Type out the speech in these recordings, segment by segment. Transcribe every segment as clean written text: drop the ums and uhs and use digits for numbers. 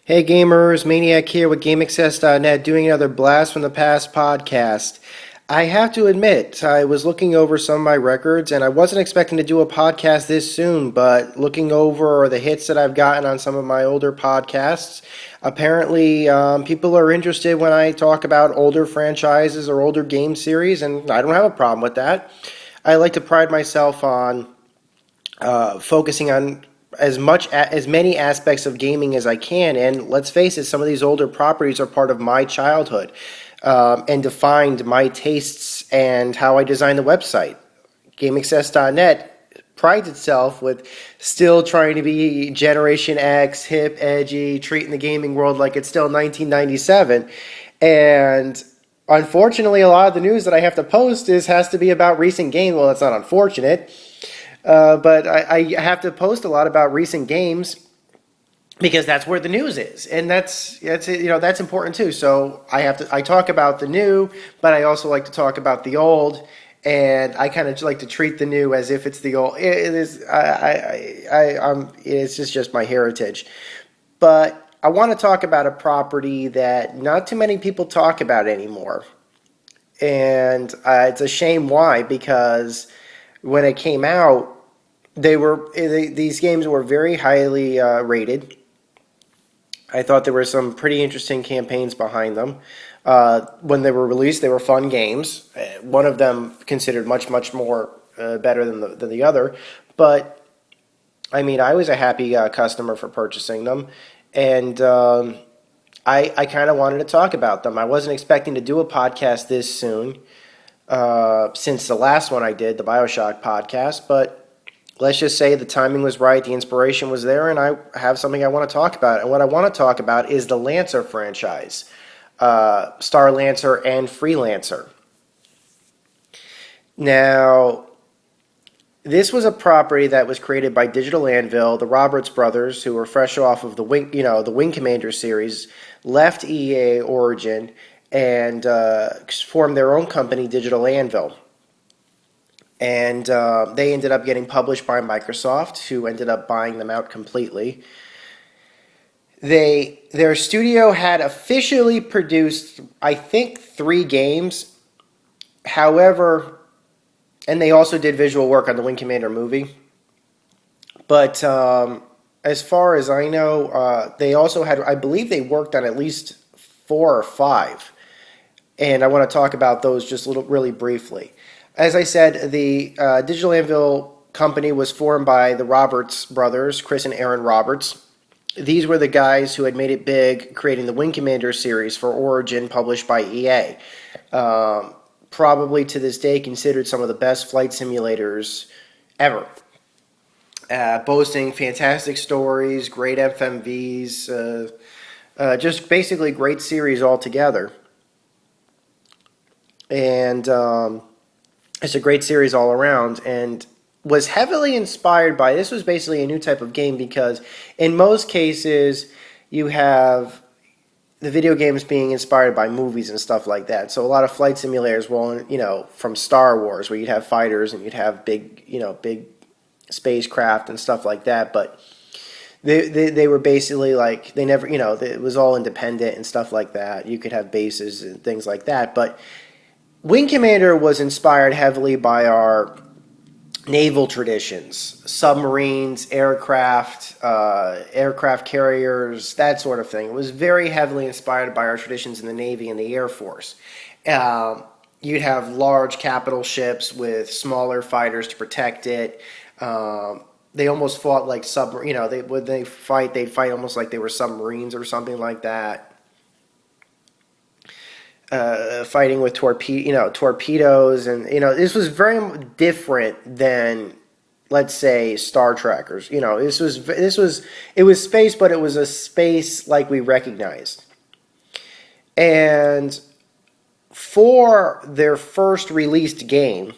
Hey gamers, Maniac here with GameAccess.net doing another Blast from the Past podcast. I have to admit, I was looking over some of my records and I wasn't expecting to do a podcast this soon, but looking over the hits that I've gotten on some of my older podcasts, apparently people are interested when I talk about older franchises or older game series, and I don't have a problem with that. I like to pride myself on focusing on as many aspects of gaming as I can. And let's face it, some of these older properties are part of my childhood and defined my tastes and how I design the website. GameAccess.net prides itself with still trying to be Generation X, hip, edgy, treating the gaming world like it's still 1997. And unfortunately, a lot of the news that I have to post has to be about recent games. Well, that's not unfortunate. But I have to post a lot about recent games because that's where the news is, and that's important too. So I talk about the new, but I also like to talk about the old, and I kind of like to treat the new as if it's the old. It is it's just my heritage, but I want to talk about a property that not too many people talk about anymore, and it's a shame. Why? Because when it came out, these games were very highly rated. I thought there were some pretty interesting campaigns behind them. When they were released, they were fun games. One of them considered much more better than the other. But I mean, I was a happy customer for purchasing them, and I kind of wanted to talk about them. I wasn't expecting to do a podcast this soon. Since the last one I did, the BioShock podcast, but let's just say the timing was right, the inspiration was there, and I have something I want to talk about. And what I want to talk about is the Lancer franchise, Starlancer and Freelancer. Now, this was a property that was created by Digital Anvil, the Roberts brothers, who were fresh off of the Wing Commander series, left EA Origin, and formed their own company, Digital Anvil. And they ended up getting published by Microsoft, who ended up buying them out completely. Their studio had officially produced, I think, 3 games. However, and they also did visual work on the Wing Commander movie. But as far as I know, they also had, I believe they worked on at least 4 or 5. And I want to talk about those just really briefly. As I said, the Digital Anvil company was formed by the Roberts brothers, Chris and Aaron Roberts. These were the guys who had made it big, creating the Wing Commander series for Origin, published by EA. Probably to this day considered some of the best flight simulators ever. Boasting fantastic stories, great FMVs, just basically great series altogether. And it's a great series all around, and was heavily inspired by, this was basically a new type of game, because in most cases you have the video games being inspired by movies and stuff like that. So a lot of flight simulators, from Star Wars, where you'd have fighters and you'd have big spacecraft and stuff like that, but they were basically like, they never, it was all independent and stuff like that. You could have bases and things like that, but Wing Commander was inspired heavily by our naval traditions, submarines, aircraft carriers, that sort of thing. It was very heavily inspired by our traditions in the Navy and the Air Force. You'd have large capital ships with smaller fighters to protect it. They almost fought like they'd fight almost like they were submarines or something like that. Fighting with torpedoes, and this was very different than, let's say, Star Trek, or it was space, but it was a space like we recognized. And for their first released game,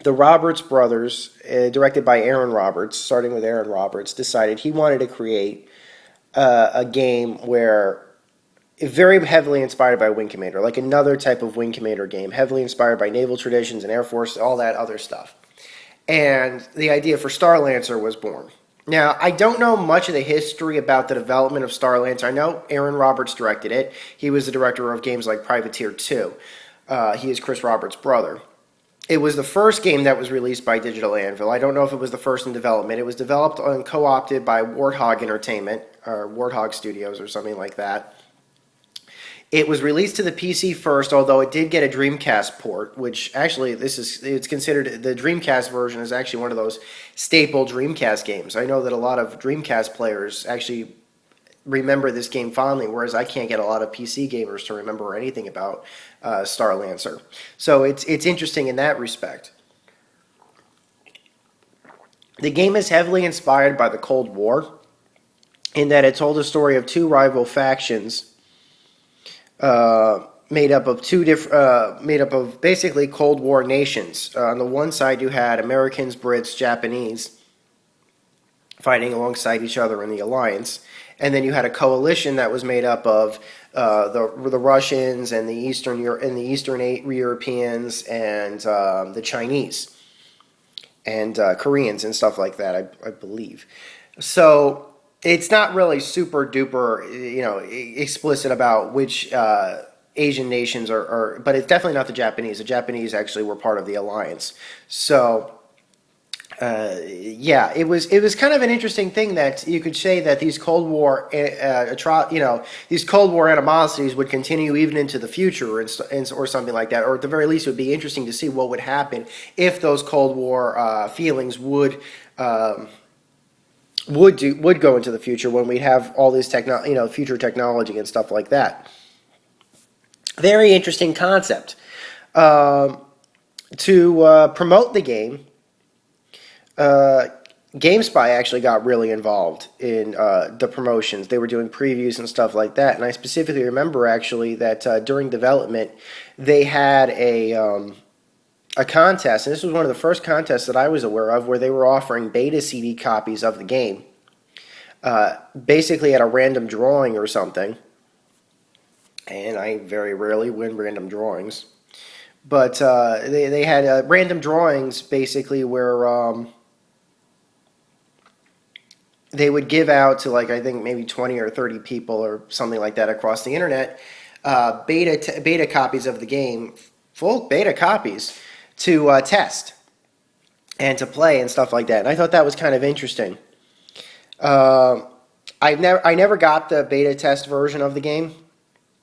the Roberts brothers, directed by Aaron Roberts, starting with Aaron Roberts, decided he wanted to create a game where, very heavily inspired by Wing Commander, like another type of Wing Commander game, heavily inspired by naval traditions and Air Force, all that other stuff. And the idea for Starlancer was born. Now, I don't know much of the history about the development of Starlancer. I know Aaron Roberts directed it. He was the director of games like Privateer 2. He is Chris Roberts' brother. It was the first game that was released by Digital Anvil. I don't know if it was the first in development. It was developed and co-opted by Warthog Entertainment, or Warthog Studios, or something like that. It was released to the PC first, although it did get a Dreamcast port, which actually it's considered, the Dreamcast version is actually one of those staple Dreamcast games. I know that a lot of Dreamcast players actually remember this game fondly, whereas I can't get a lot of PC gamers to remember anything about Starlancer. So it's interesting in that respect. The game is heavily inspired by the Cold War, in that it told the story of two rival factions made up of basically Cold War nations. On the one side, you had Americans, Brits, Japanese fighting alongside each other in the alliance, and then you had a coalition that was made up of the Russians and the Eastern Europeans and the Chinese and Koreans and stuff like that. I believe. So it's not really super duper, explicit about which Asian nations are, but it's definitely not the Japanese. The Japanese actually were part of the alliance. So, yeah, it was kind of an interesting thing that you could say that these Cold War, these Cold War animosities would continue even into the future, or something like that, or at the very least, it would be interesting to see what would happen if those Cold War feelings would go into the future when we have all this future technology and stuff like that. Very interesting concept. To promote the game, GameSpy actually got really involved in the promotions. They were doing previews and stuff like that, and I specifically remember actually that during development they had a contest, and this was one of the first contests that I was aware of, where they were offering beta CD copies of the game, basically at a random drawing or something. And I very rarely win random drawings, but they had random drawings basically where they would give out to, like, I think maybe 20 or 30 people or something like that across the internet, beta copies of the game, full beta copies, to test and to play and stuff like that. And I thought that was kind of interesting. I never got the beta test version of the game,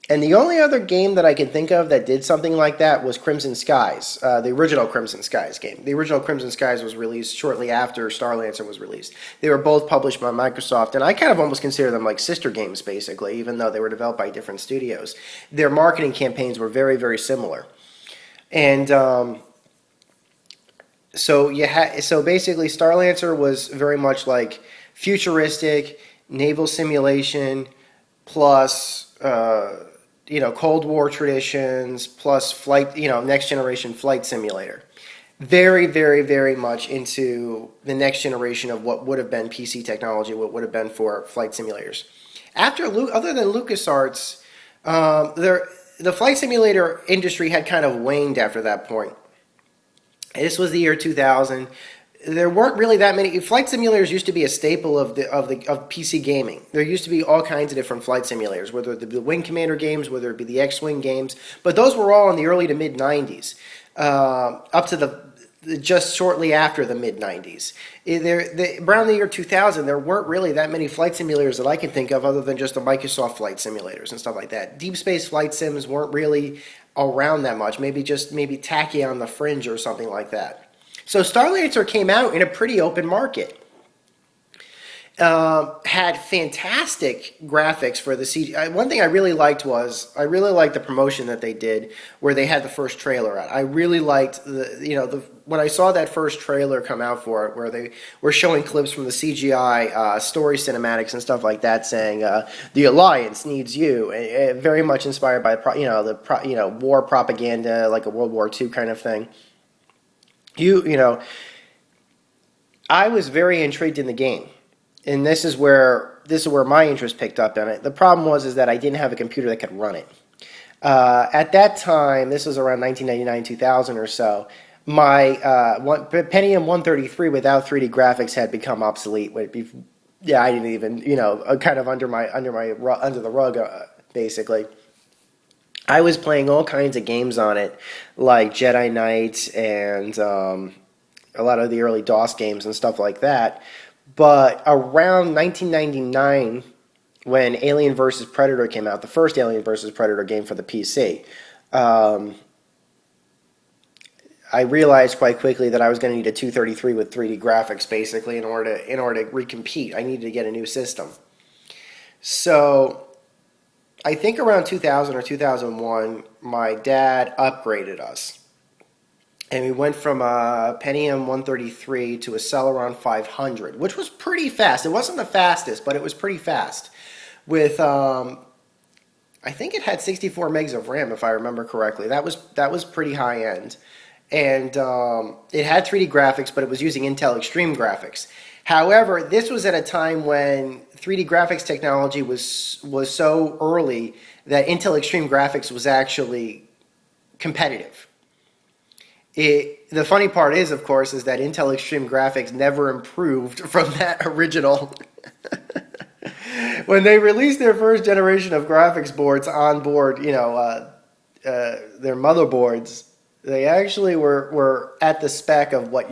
and the only other game that I can think of that did something like that was Crimson Skies, the original Crimson Skies game. The original Crimson Skies was released shortly after Starlancer was released. They were both published by Microsoft, and I kind of almost consider them like sister games, basically, even though they were developed by different studios. Their marketing campaigns were very, very similar. And so basically Starlancer was very much like futuristic naval simulation plus Cold War traditions plus flight, next generation flight simulator. Very, very, very much into the next generation of what would have been PC technology, what would have been for flight simulators. Other than LucasArts, the flight simulator industry had kind of waned after that point. This was the year 2000. There weren't really that many. Flight simulators used to be a staple of PC gaming. There used to be all kinds of different flight simulators, whether it be the Wing Commander games, whether it be the X-Wing games, but those were all in the early to mid 90s, up to just shortly after the mid 90s. Around the year 2000, there weren't really that many flight simulators that I can think of, other than just the Microsoft flight simulators and stuff like that. Deep space flight sims weren't really around that much. Maybe tacky on the fringe or something like that. So Starlancer came out in a pretty open market. Had fantastic graphics for the CG. One thing I really liked was the promotion that they did, where they had the first trailer out. I really liked when I saw that first trailer come out for it, where they were showing clips from the CGI story cinematics and stuff like that, saying the Alliance needs you, very much inspired by war propaganda, like a World War II kind of thing. I was very intrigued in the game, and this is where my interest picked up in it. The problem was that I didn't have a computer that could run it. At that time, this was around 1999, 2000 or so, my Pentium 133 without 3D graphics had become obsolete. Yeah, I didn't even, kind of under the rug, basically. I was playing all kinds of games on it, like Jedi Knight and a lot of the early DOS games and stuff like that. But around 1999, when Alien vs. Predator came out, the first Alien vs. Predator game for the PC, um, I realized quite quickly that I was going to need a 233 with 3D graphics, basically, in order to recompete. I needed to get a new system. So I think around 2000 or 2001, my dad upgraded us. And we went from a Pentium 133 to a Celeron 500, which was pretty fast. It wasn't the fastest, but it was pretty fast. With, I think it had 64 megs of RAM, if I remember correctly. That was pretty high end. And it had 3D graphics, but it was using Intel Extreme graphics. However, this was at a time when 3D graphics technology was so early that Intel Extreme graphics was actually competitive. The funny part is, of course, is that Intel Extreme graphics never improved from that original. When they released their first generation of graphics boards on board, their motherboards, they actually were at the spec of what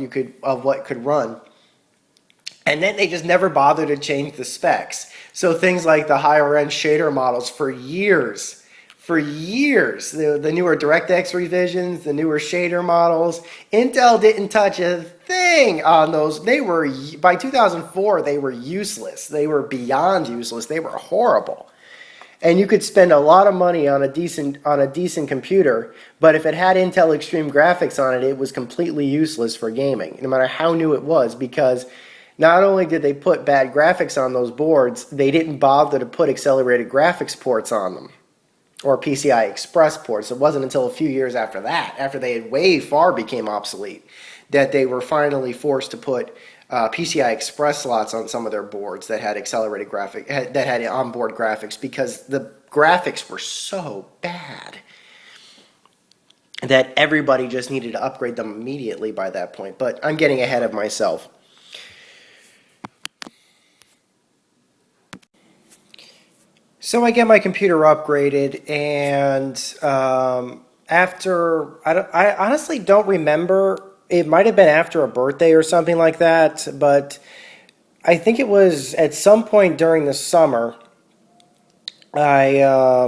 could run. And then they just never bothered to change the specs. So things like the higher end shader models for years, the newer DirectX revisions, the newer shader models, Intel didn't touch a thing on those. By 2004, they were useless. They were beyond useless. They were horrible. And you could spend a lot of money on a decent computer, but if it had Intel Extreme graphics on it, it was completely useless for gaming, no matter how new it was, because not only did they put bad graphics on those boards, they didn't bother to put accelerated graphics ports on them, or PCI Express ports. It wasn't until a few years after that, after they had way far became obsolete, that they were finally forced to put PCI Express slots on some of their boards that had that had onboard graphics, because the graphics were so bad that everybody just needed to upgrade them immediately by that point. But I'm getting ahead of myself. So I get my computer upgraded, and I honestly don't remember. It might have been after a birthday or something like that, but I think it was at some point during the summer. I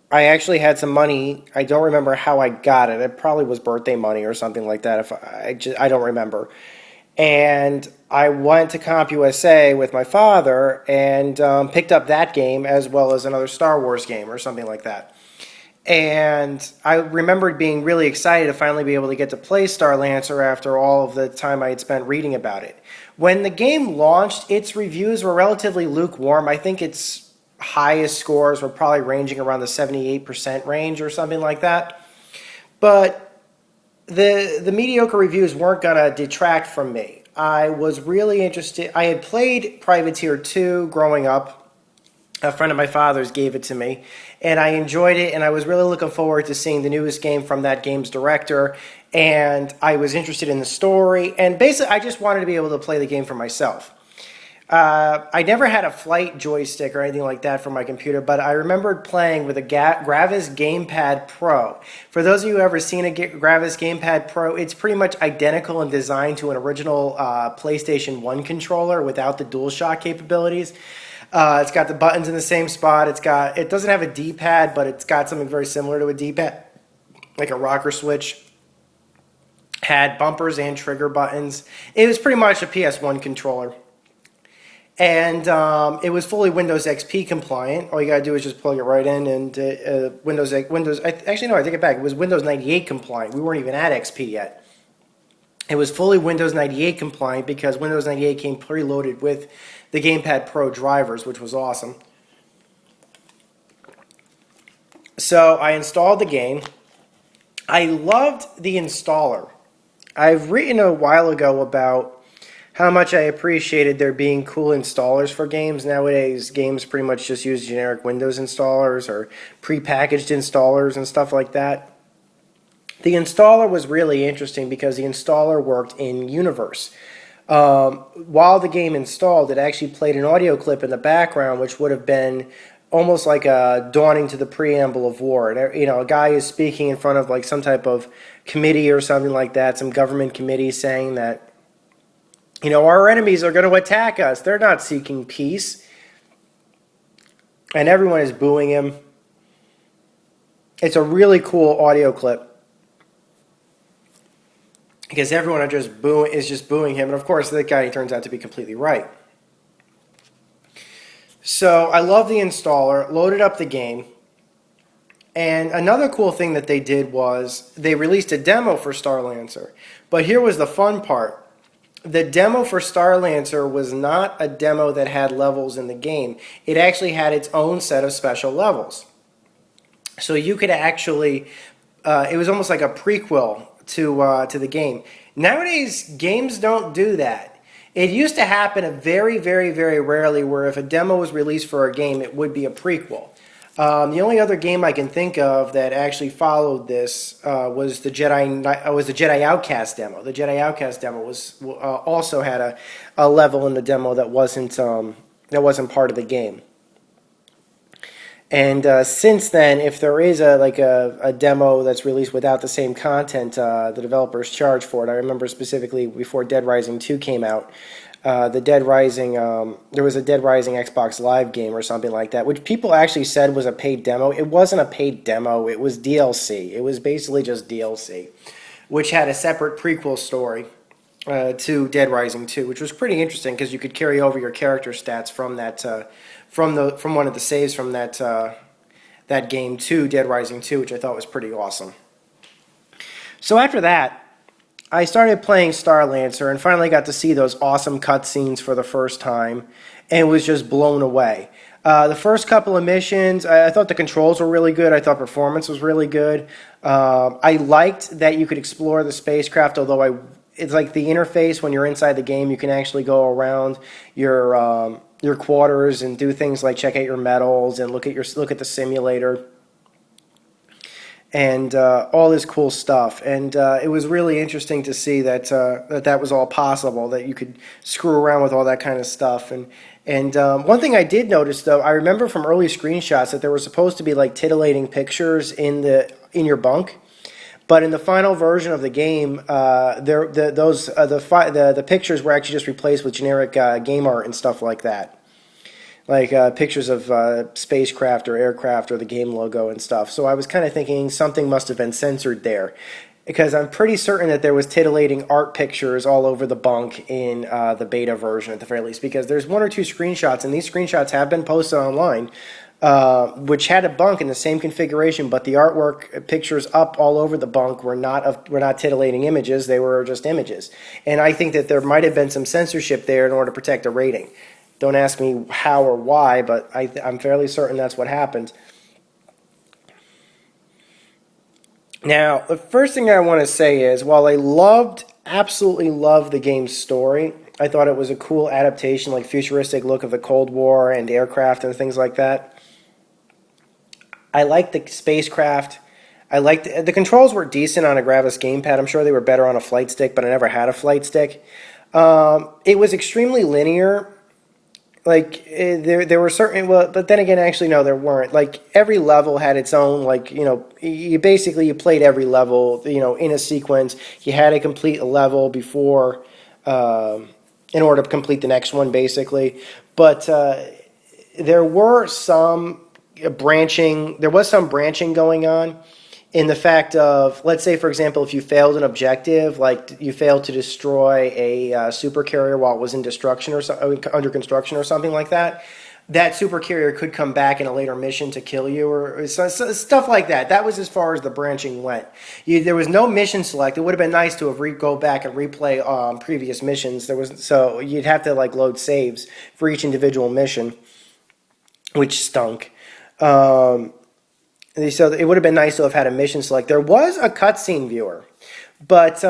actually had some money. I don't remember how I got it. It probably was birthday money or something like that. I don't remember. And I went to CompUSA with my father and picked up that game as well as another Star Wars game or something like that. And I remembered being really excited to finally be able to get to play Starlancer after all of the time I had spent reading about it. When the game launched, its reviews were relatively lukewarm. I think its highest scores were probably ranging around the 78% range or something like that. But the mediocre reviews weren't going to detract from me. I was really interested. I had played Privateer 2 growing up. A friend of my father's gave it to me, and I enjoyed it, and I was really looking forward to seeing the newest game from that game's director, and I was interested in the story, and basically I just wanted to be able to play the game for myself. I never had a flight joystick or anything like that for my computer, but I remembered playing with a Gravis Gamepad Pro. For those of you who have ever seen a Gravis Gamepad Pro, it's pretty much identical in design to an original PlayStation 1 controller without the DualShock capabilities. It's got the buttons in the same spot. It doesn't have a D-pad, but it's got something very similar to a D-pad, like a rocker switch. Had bumpers and trigger buttons. It was pretty much a PS1 controller. And it was fully Windows XP compliant. All you gotta do is just plug it right in, and actually no, I take it back. It was Windows 98 compliant. We weren't even at XP yet. It was fully Windows 98 compliant because Windows 98 came preloaded with the Gamepad Pro drivers, which was awesome. So I installed the game. I loved the installer. I've written a while ago about how much I appreciated there being cool installers for games. Nowadays, games pretty much just use generic Windows installers or prepackaged installers and stuff like that. The installer was really interesting because the installer worked in universe. While the game installed, it actually played an audio clip in the background, which would have been almost like a dawning to the preamble of war. And, a guy is speaking in front of like some type of committee or something like that, some government committee, saying that, our enemies are going to attack us. They're not seeking peace. And everyone is booing him. It's a really cool audio clip because everyone is just booing him. And of course, that guy turns out to be completely right. So I love the installer, loaded up the game. And another cool thing that they did was they released a demo for Starlancer. But here was the fun part. The demo for Starlancer was not a demo that had levels in the game. It actually had its own set of special levels. So you could actually, it was almost like a prequel to the game. Nowadays, games don't do that. It used to happen very, very, very rarely where if a demo was released for a game, it would be a prequel. The only other game I can think of that actually followed this was the Jedi Outcast demo. The Jedi Outcast demo was also had a level in the demo that wasn't part of the game. And since then, if there is a demo that's released without the same content, the developers charge for it. I remember specifically before Dead Rising 2 came out, there was a Dead Rising Xbox Live game or something like that, which people actually said was a paid demo. It wasn't a paid demo. It was DLC. It was basically just DLC, which had a separate prequel story to Dead Rising 2, which was pretty interesting because you could carry over your character stats from that from one of the saves from that game to Dead Rising 2, which I thought was pretty awesome. So after that, I started playing Starlancer and finally got to see those awesome cutscenes for the first time and was just blown away. The first couple of missions, I thought the controls were really good. I thought performance was really good. I liked that you could explore the spacecraft, although it's like the interface when you're inside the game, you can actually go around your quarters and do things like check out your medals and look at the simulator and all this cool stuff. And it was really interesting to see that that was all possible, that you could screw around with all that kind of stuff. And one thing I did notice, though, I remember from early screenshots that there were supposed to be like titillating pictures in your bunk. But in the final version of the game, the pictures were actually just replaced with generic game art and stuff like that, like pictures of spacecraft or aircraft or the game logo and stuff. So I was kind of thinking something must have been censored there, because I'm pretty certain that there was titillating art pictures all over the bunk in the beta version at the very least, because there's one or two screenshots, and these screenshots have been posted online, which had a bunk in the same configuration, but the artwork pictures up all over the bunk were not titillating images. They were just images. And I think that there might have been some censorship there in order to protect the rating. Don't ask me how or why, but I'm fairly certain that's what happened. Now, the first thing I want to say is, while I absolutely loved the game's story, I thought it was a cool adaptation, like futuristic look of the Cold War and aircraft and things like that. I liked the spacecraft. I liked the controls were decent on a Gravis gamepad. I'm sure they were better on a flight stick, but I never had a flight stick. It was extremely linear. Like there were certain, but then again, actually no, there weren't. Like every level had its own, like, you played every level, in a sequence. You had to complete a level before, in order to complete the next one, basically. But there was some branching going on, in the fact of, let's say, for example, if you failed an objective, like you failed to destroy a supercarrier while it was in destruction or under construction or something like that, that supercarrier could come back in a later mission to kill you, or stuff like that. That was as far as the branching went. There was no mission select. It would have been nice to have go back and replay previous missions. So you'd have to like load saves for each individual mission, which stunk. So it would have been nice to have had a mission select. There was a cutscene viewer But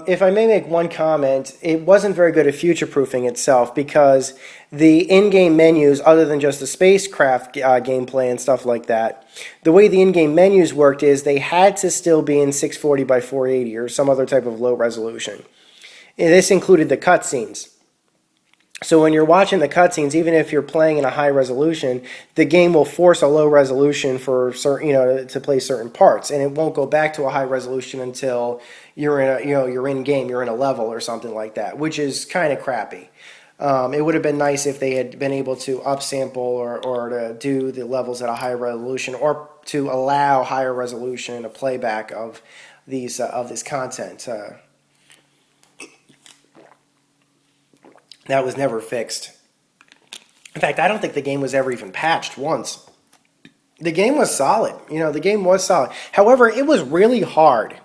if I may make one comment, it wasn't very good at future-proofing itself because the in-game menus, other than just the spacecraft gameplay and stuff like that, the way the in-game menus worked is they had to still be in 640 by 480 or some other type of low resolution. And this included the cutscenes. So when you're watching the cutscenes, even if you're playing in a high resolution, the game will force a low resolution for certain, to play certain parts, and it won't go back to a high resolution until you're in you're in game, you're in a level or something like that, which is kind of crappy. It would have been nice if they had been able to upsample or to do the levels at a higher resolution, or to allow higher resolution, a playback of this content. That was never fixed. In fact, I don't think the game was ever even patched once. The game was solid. The game was solid. However, it was really hard.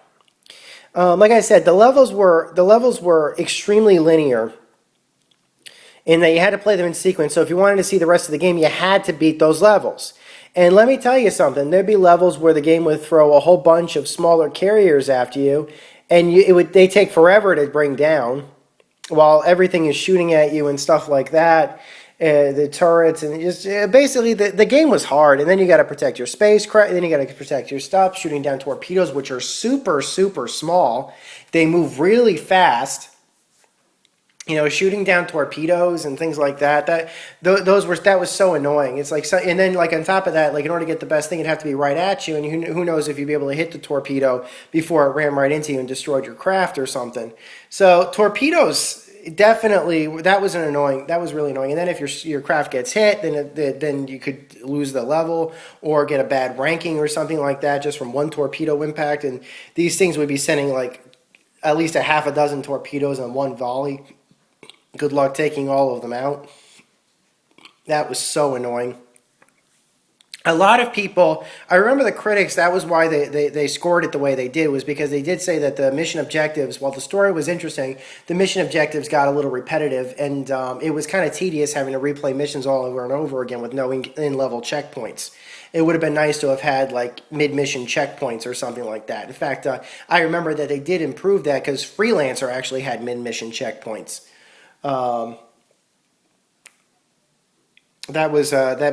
Like I said, the levels were extremely linear, and that you had to play them in sequence. So if you wanted to see the rest of the game, you had to beat those levels. And let me tell you something. There'd be levels where the game would throw a whole bunch of smaller carriers after you, and they take forever to bring down, while everything is shooting at you and stuff like that, the turrets, and just basically the game was hard. And then you got to protect your spacecraft, and then you got to protect your stuff, shooting down torpedoes, which are super, super small. They move really fast. Shooting down torpedoes and things like that. That was so annoying. It's like, and then like on top of that, like in order to get the best thing, it'd have to be right at you, and who knows if you'd be able to hit the torpedo before it ran right into you and destroyed your craft or something. So torpedoes, definitely, that was really annoying. And then if your craft gets hit, then you could lose the level or get a bad ranking or something like that just from one torpedo impact. And these things would be sending like at least a half a dozen torpedoes on one volley. Good luck taking all of them out. That was so annoying. A lot of people, I remember the critics, that was why they scored it the way they did, was because they did say that the mission objectives, while the story was interesting, the mission objectives got a little repetitive, and it was kind of tedious having to replay missions all over and over again with no in-level checkpoints. It would have been nice to have had like mid-mission checkpoints or something like that. In fact, I remember that they did improve that because Freelancer actually had mid-mission checkpoints. That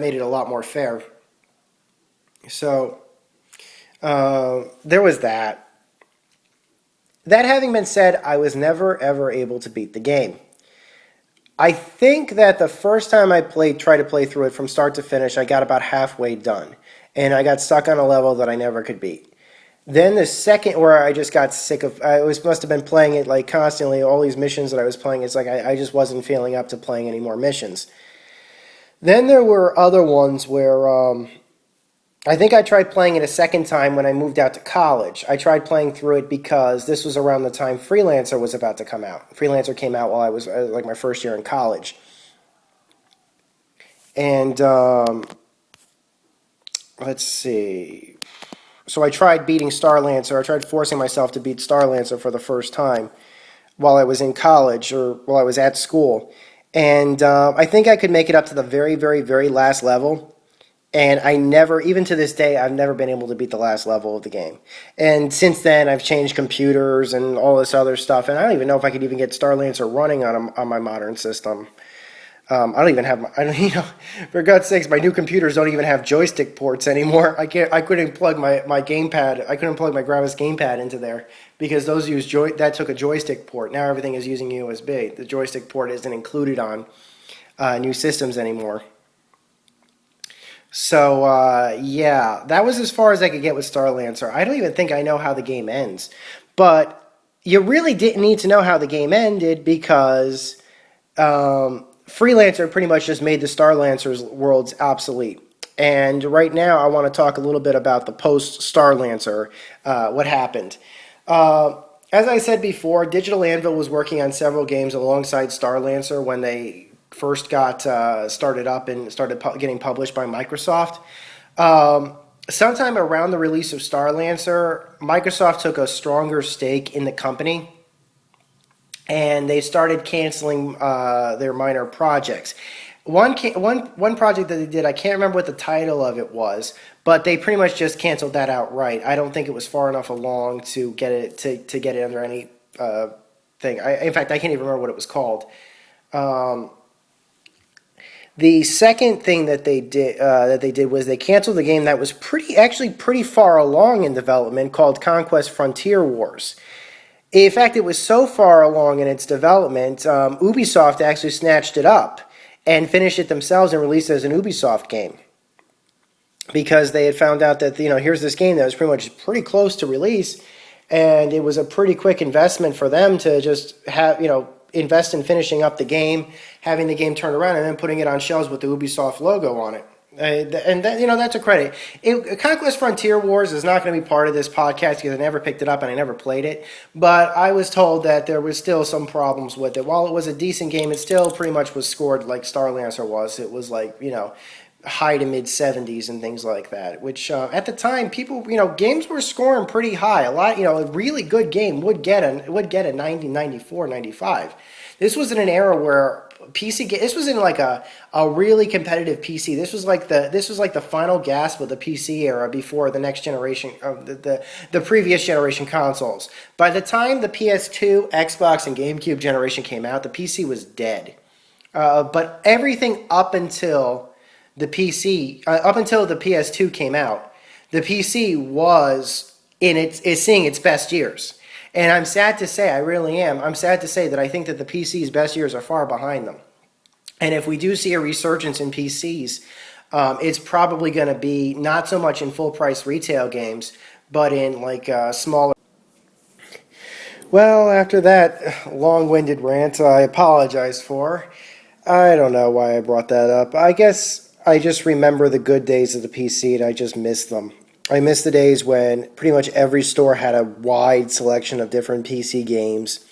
made it a lot more fair. So there was that. That having been said, I was never ever able to beat the game. I think that the first time I tried to play through it from start to finish, I got about halfway done, and I got stuck on a level that I never could beat. Then the second, where I just got sick of, must have been playing it like constantly, all these missions that I was playing, it's like I just wasn't feeling up to playing any more missions. Then there were other ones where I think I tried playing it a second time when I moved out to college. I tried playing through it because this was around the time Freelancer was about to come out. Freelancer came out while I was like my first year in college. And let's see. So I tried beating Starlancer. I tried forcing myself to beat Starlancer for the first time while I was in college or while I was at school. And I think I could make it up to the very, very, very last level. And I never, even to this day, I've never been able to beat the last level of the game. And since then, I've changed computers and all this other stuff. And I don't even know if I could even get Starlancer running on my modern system. I don't even have for God's sakes, my new computers don't even have joystick ports anymore. I couldn't plug my gamepad. I couldn't plug my Gravis gamepad into there because those that took a joystick port. Now everything is using USB. The joystick port isn't included on new systems anymore. So yeah, that was as far as I could get with Starlancer. I don't even think I know how the game ends, but you really didn't need to know how the game ended because Freelancer pretty much just made the Starlancer's worlds obsolete. And right now I want to talk a little bit about the post-Starlancer, what happened. As I said before, Digital Anvil was working on several games alongside Starlancer when they first got started up and started getting published by Microsoft. Sometime around the release of Starlancer, Microsoft took a stronger stake in the company, and they started canceling their minor projects. One project that they did, I can't remember what the title of it was, but they pretty much just canceled that outright. I don't think it was far enough along to get it to get it under any thing. In fact, I can't even remember what it was called. Um, the second thing that they did was they canceled the game that was pretty far along in development called Conquest Frontier Wars. In fact, it was so far along in its development, Ubisoft actually snatched it up and finished it themselves and released it as an Ubisoft game because they had found out that here's this game that was pretty close to release, and it was a pretty quick investment for them to just have invest in finishing up the game, having the game turned around, and then putting it on shelves with the Ubisoft logo on it. And that, that's a credit. Conquest Frontier Wars is not going to be part of this podcast because I never picked it up and I never played it. But I was told that there was still some problems with it. While it was a decent game, it still pretty much was scored like Starlancer was. It was like high to mid 70s and things like that. Which at the time, people games were scoring pretty high. A lot a really good game would get a 90, 94, 95. This was in an era where this was in like a really competitive PC. This was like the final gasp of the PC era before the next generation of the previous generation consoles. By the time the PS2, Xbox, and GameCube generation came out, the PC was dead. But everything up until the PS2 came out, the PC was is seeing its best years. And I'm sad to say, I really am. I'm sad to say that I think that the PC's best years are far behind them. And if we do see a resurgence in PCs, it's probably going to be not so much in full price retail games, but in like smaller. Well, after that long-winded rant, I apologize for. I don't know why I brought that up. I guess I just remember the good days of the PC and I just miss them. I miss the days when pretty much every store had a wide selection of different PC games.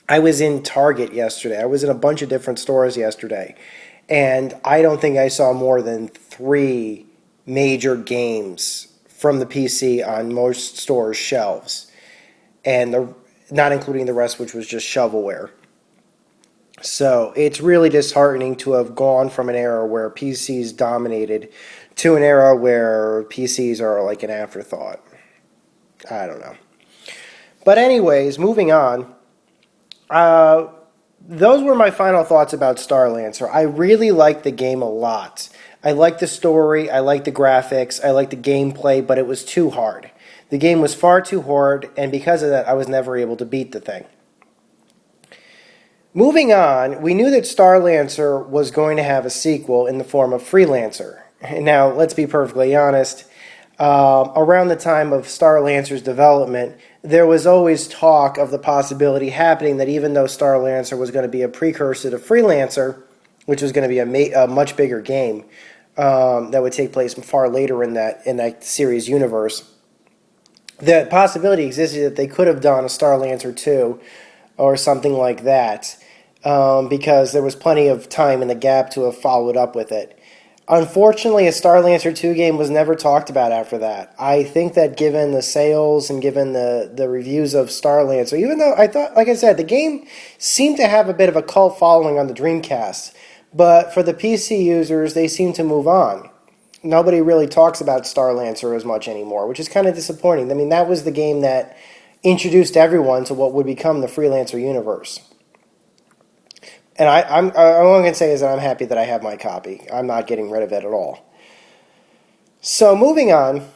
I was in Target yesterday. I was in a bunch of different stores yesterday. And I don't think I saw more than 3 major games from the PC on most stores' shelves. And not including the rest, which was just shovelware. So it's really disheartening to have gone from an era where PCs dominated to an era where PCs are like an afterthought. I don't know. But anyways, moving on. Those were my final thoughts about Starlancer. I really liked the game a lot. I liked the story, I liked the graphics, I liked the gameplay, but it was too hard. The game was far too hard, and because of that, I was never able to beat the thing. Moving on, we knew that Starlancer was going to have a sequel in the form of Freelancer. Now, let's be perfectly honest. Around the time of Starlancer's development, there was always talk of the possibility happening that even though Starlancer was going to be a precursor to Freelancer, which was going to be a much bigger game that would take place far later in that series universe, the possibility existed that they could have done a Starlancer 2 or something like that because there was plenty of time in the gap to have followed up with it. Unfortunately, a Starlancer 2 game was never talked about after that. I think that given the sales and given the reviews of Starlancer, even though I thought, like I said, the game seemed to have a bit of a cult following on the Dreamcast, but for the PC users, they seem to move on. Nobody really talks about Starlancer as much anymore, which is kind of disappointing. I mean, that was the game that introduced everyone to what would become the Freelancer universe. And all I'm going to say is that I'm happy that I have my copy. I'm not getting rid of it at all. So moving on,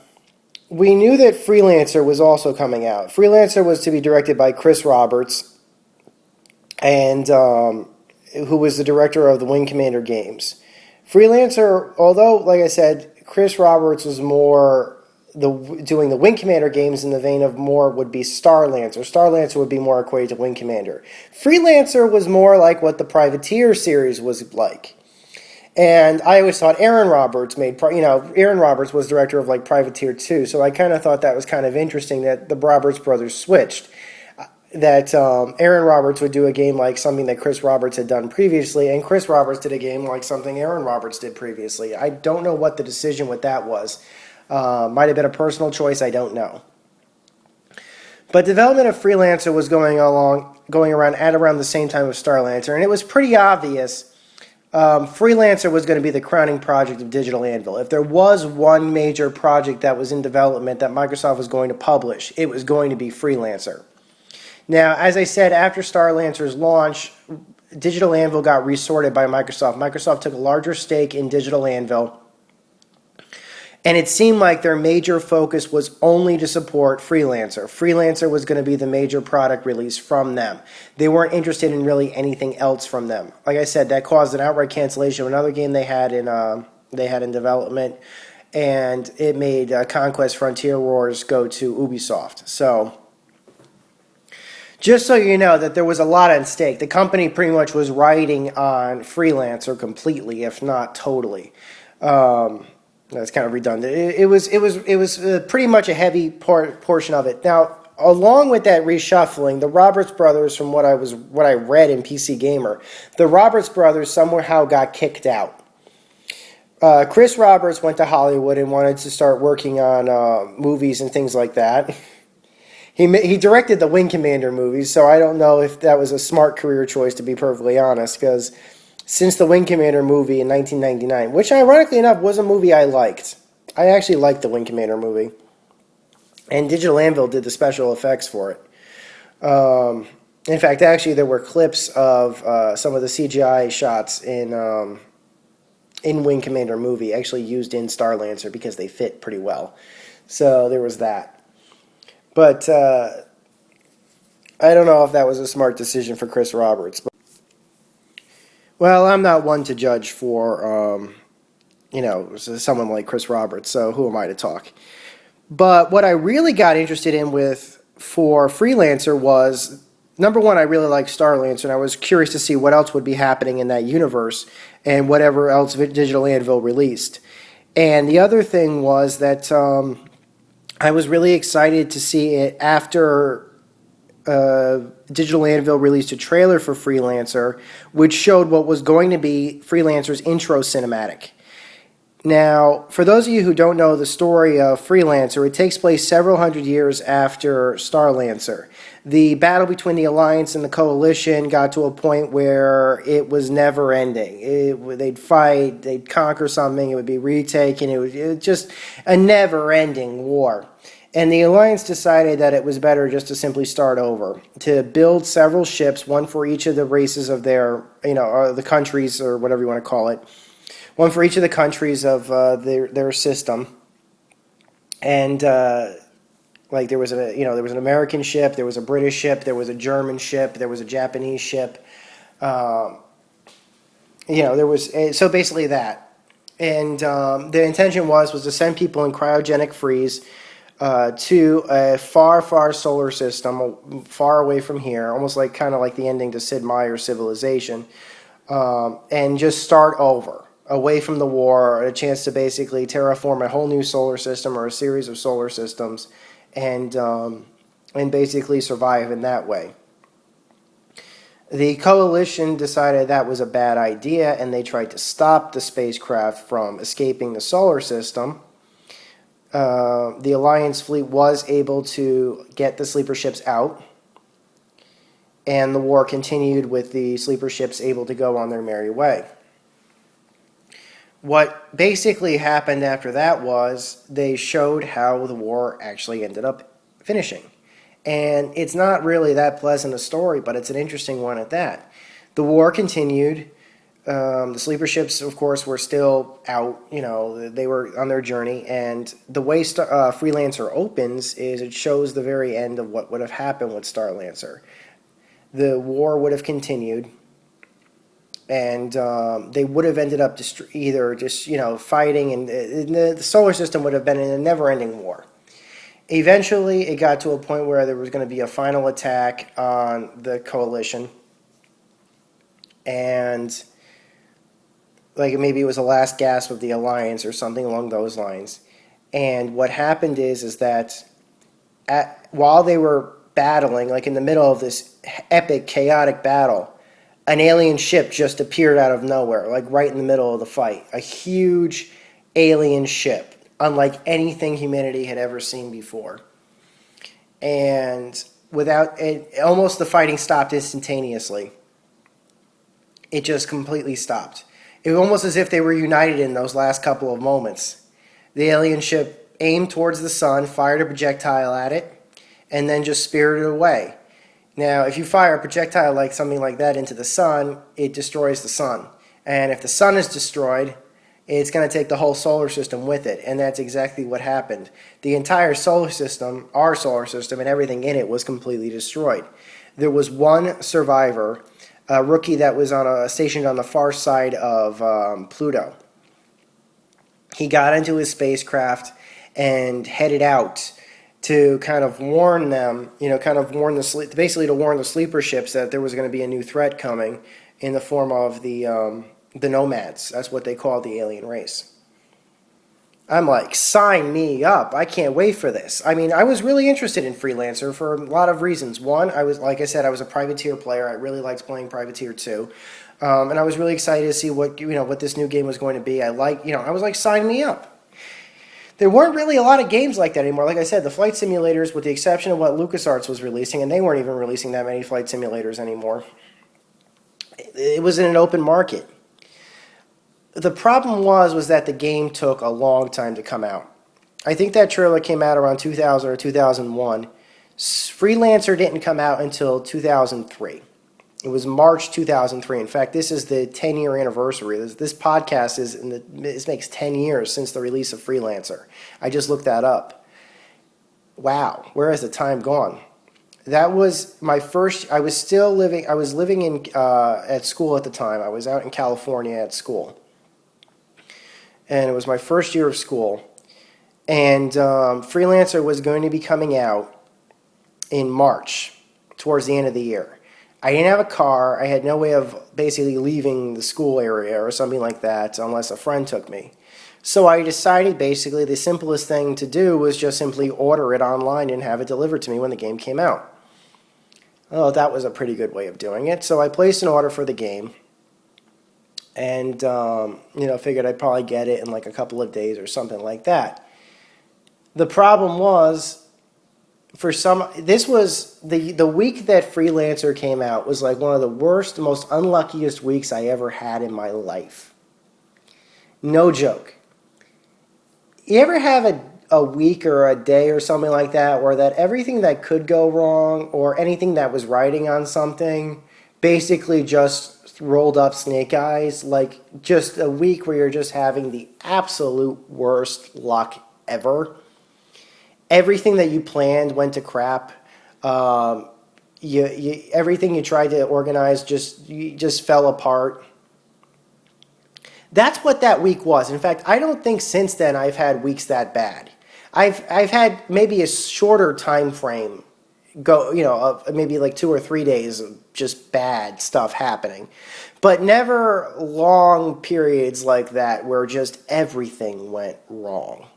we knew that Freelancer was also coming out. Freelancer was to be directed by Chris Roberts, and who was the director of the Wing Commander games. Freelancer, although, like I said, Chris Roberts was more doing the Wing Commander games in the vein of more would be Starlancer. Starlancer would be more equated to Wing Commander. Freelancer was more like what the Privateer series was like. And I always thought Aaron Roberts was director of like Privateer 2, so I kind of thought that was kind of interesting that the Roberts brothers switched. That Aaron Roberts would do a game like something that Chris Roberts had done previously, and Chris Roberts did a game like something Aaron Roberts did previously. I don't know what the decision with that was. Might have been a personal choice, I don't know. But development of Freelancer was going around at around the same time of Starlancer, and it was pretty obvious Freelancer was going to be the crowning project of Digital Anvil. If there was one major project that was in development that Microsoft was going to publish, it was going to be Freelancer. Now, as I said, after Starlancer's launch, Digital Anvil got resorted by Microsoft. Microsoft took a larger stake in Digital Anvil, and it seemed like their major focus was only to support Freelancer. Freelancer was going to be the major product release from them. They weren't interested in really anything else from them. Like I said, that caused an outright cancellation of another game they had in development, and it made Conquest Frontier Wars go to Ubisoft. So, just so you know that there was a lot at stake. The company pretty much was riding on Freelancer completely, if not totally. That's kind of redundant. It was pretty much a heavy portion of it. Now, along with that reshuffling, the Roberts brothers, from what I read in PC Gamer, the Roberts brothers somehow got kicked out. Chris Roberts went to Hollywood and wanted to start working on movies and things like that. He directed the Wing Commander movies, so I don't know if that was a smart career choice, to be perfectly honest, because since the Wing Commander movie in 1999, which ironically enough was a movie I liked. I actually liked the Wing Commander movie. And Digital Anvil did the special effects for it. In fact, actually there were clips of some of the CGI shots in Wing Commander movie actually used in Starlancer because they fit pretty well. So there was that. But I don't know if that was a smart decision for Chris Roberts. Well, I'm not one to judge for, someone like Chris Roberts, so who am I to talk? But what I really got interested in for Freelancer was, number one, I really liked Starlancer, and I was curious to see what else would be happening in that universe and whatever else Digital Anvil released. And the other thing was that I was really excited to see it after Digital Anvil released a trailer for Freelancer, which showed what was going to be Freelancer's intro cinematic. Now, for those of you who don't know the story of Freelancer, it takes place several hundred years after Starlancer. The battle between the Alliance and the Coalition got to a point where it was never ending. They'd fight, they'd conquer something, it would be retaken, it was just a never-ending war. And the Alliance decided that it was better just to simply start over, to build several ships, one for each of the races of their, or the countries, or whatever you want to call it, one for each of the countries of their system. And there was an American ship, there was a British ship, there was a German ship, there was a Japanese ship. There was so basically that. And the intention was to send people in cryogenic freeze to a far, far solar system, far away from here, almost kind of like the ending to Sid Meier's Civilization, and just start over, away from the war, a chance to basically terraform a whole new solar system or a series of solar systems, and basically survive in that way. The Coalition decided that was a bad idea, and they tried to stop the spacecraft from escaping the solar system. The Alliance fleet was able to get the sleeper ships out, and the war continued with the sleeper ships able to go on their merry way. What basically happened after that was they showed how the war actually ended up finishing. And it's not really that pleasant a story, but it's an interesting one at that. The war continued. The sleeper ships, of course, were still out. They were on their journey. And the way Freelancer opens is it shows the very end of what would have happened with Starlancer. The war would have continued. And they would have ended up either fighting, and the solar system would have been in a never-ending war. Eventually, it got to a point where there was going to be a final attack on the Coalition, and maybe it was the last gasp of the Alliance or something along those lines. And what happened is that while they were battling, in the middle of this epic, chaotic battle, an alien ship just appeared out of nowhere, right in the middle of the fight. A huge alien ship, unlike anything humanity had ever seen before. And almost the fighting stopped instantaneously. It just completely stopped. It was almost as if they were united in those last couple of moments. The alien ship aimed towards the sun, fired a projectile at it, and then just spirited away. Now, if you fire a projectile like something like that into the sun, it destroys the sun. And if the sun is destroyed, it's going to take the whole solar system with it. And that's exactly what happened. The entire solar system, our solar system, and everything in it was completely destroyed. There was one survivor, a rookie that was stationed on the far side of Pluto. He got into his spacecraft and headed out to kind of warn them, basically to warn the sleeper ships that there was going to be a new threat coming in the form of the nomads. That's what they call the alien race. I'm like, sign me up. I can't wait for this. I mean, I was really interested in Freelancer for a lot of reasons. One, I was a privateer player. I really liked playing Privateer 2. And I was really excited to see what this new game was going to be. I was like, sign me up. There weren't really a lot of games like that anymore. Like I said, the flight simulators, with the exception of what LucasArts was releasing, and they weren't even releasing that many flight simulators anymore. It was in an open market. The problem was that the game took a long time to come out. I think that trailer came out around 2000 or 2001. Freelancer didn't come out until 2003. It was March 2003. In fact, this is the 10-year anniversary. This podcast this makes 10 years since the release of Freelancer. I just looked that up. Wow, where has the time gone? That was my first. I was living in at school at the time. I was out in California at school, and it was my first year of school. And Freelancer was going to be coming out in March, towards the end of the year. I didn't have a car. I had no way of basically leaving the school area or something like that unless a friend took me. So I decided basically the simplest thing to do was just simply order it online and have it delivered to me when the game came out. Oh, that was a pretty good way of doing it. So I placed an order for the game and figured I'd probably get it in like a couple of days or something like that. The problem was, this was the week that Freelancer came out was like one of the worst, most unluckiest weeks I ever had in my life. No joke. You ever have a week or a day or something like that where that everything that could go wrong or anything that was riding on something basically just rolled up snake eyes? Like just a week where you're just having the absolute worst luck ever. Everything that you planned went to crap. Everything you tried to organize just fell apart. That's what that week was. In fact, I don't think since then I've had weeks that bad. I've had maybe a shorter time frame of maybe like 2 or 3 days of just bad stuff happening, but never long periods like that where just everything went wrong.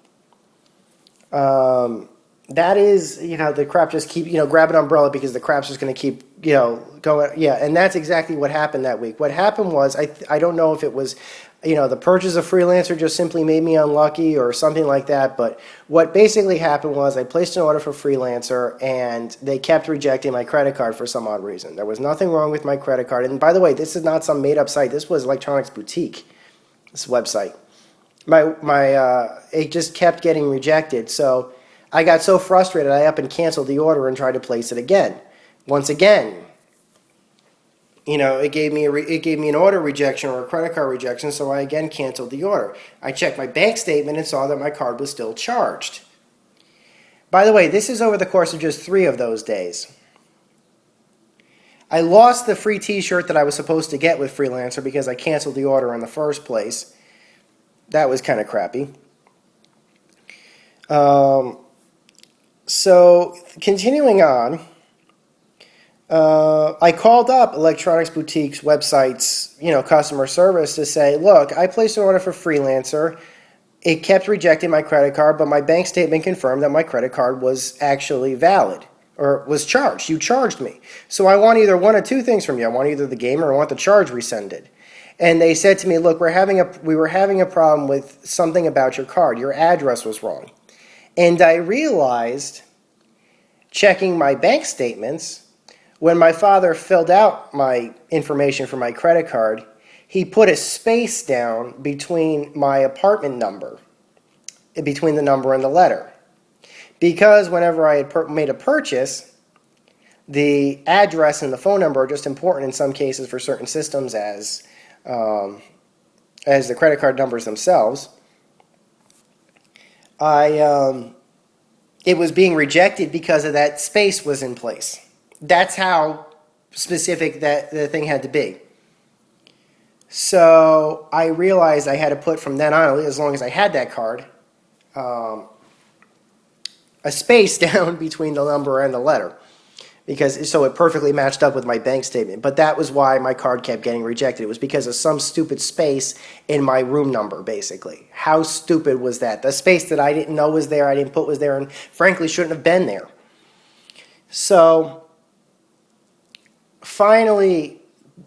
That is, the crap just keep, grab an umbrella because the crap's just going to keep, going. Yeah, and that's exactly what happened that week. What happened was, I don't know if it was, the purchase of Freelancer just simply made me unlucky or something like that, but what basically happened was I placed an order for Freelancer and they kept rejecting my credit card for some odd reason. There was nothing wrong with my credit card. And by the way, this is not some made-up site. This was Electronics Boutique, this website. It just kept getting rejected. So I got so frustrated, I up and canceled the order and tried to place it again. Once again, it gave me an order rejection or a credit card rejection, so I again canceled the order. I checked my bank statement and saw that my card was still charged. By the way, this is over the course of just 3 of those days. I lost the free t-shirt that I was supposed to get with Freelancer because I canceled the order in the first place. That was kind of crappy. So, continuing on, I called up Electronics Boutique's website's, customer service to say, look, I placed an order for Freelancer. It kept rejecting my credit card, but my bank statement confirmed that my credit card was actually valid or was charged. You charged me. So I want either one of two things from you. I want either the game or I want the charge rescinded. And they said to me, look, we were having a problem with something about your card. Your address was wrong. And I realized, checking my bank statements, when my father filled out my information for my credit card, he put a space down between my apartment number, between the number and the letter. Because whenever I had made a purchase, the address and the phone number are just important in some cases for certain systems as the credit card numbers themselves. It was being rejected because of that space was in place. That's how specific that the thing had to be. So I realized I had to put from then on, as long as I had that card, a space down between the number and the letter, because so it perfectly matched up with my bank statement. But that was why my card kept getting rejected. It was because of some stupid space in my room number, basically. How stupid was that? The space that I didn't know was there, I didn't put was there, and frankly shouldn't have been there. So finally,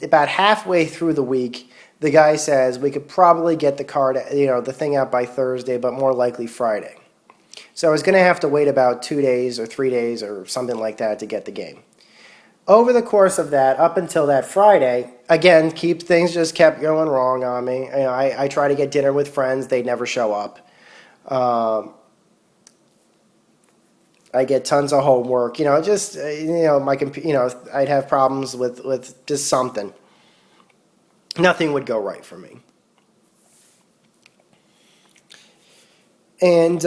about halfway through the week, the guy says we could probably get the card, the thing out by Thursday, but more likely Friday. So I was going to have to wait about 2 days or 3 days or something like that to get the game. Over the course of that, up until that Friday, again, things just kept going wrong on me. I try to get dinner with friends, they never show up. I get tons of homework, my computer, I'd have problems with just something. Nothing would go right for me. And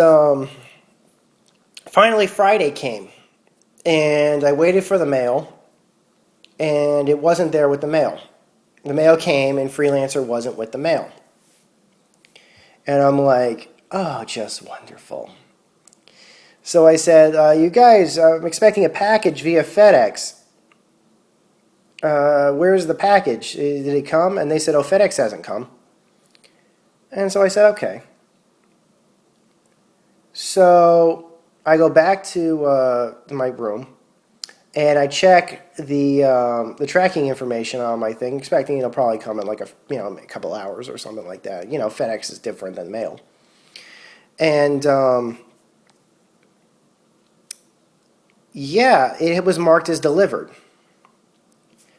finally Friday came, and I waited for the mail, and it wasn't there with the mail. The mail came, and Freelancer wasn't with the mail. And I'm like, oh, just wonderful. So I said, you guys, I'm expecting a package via FedEx. Where's the package? Did it come? And they said, oh, FedEx hasn't come. And so I said, okay. So I go back to my room, and I check the tracking information on my thing, expecting it'll probably come in like a couple hours or something like that. FedEx is different than mail. And yeah, it was marked as delivered.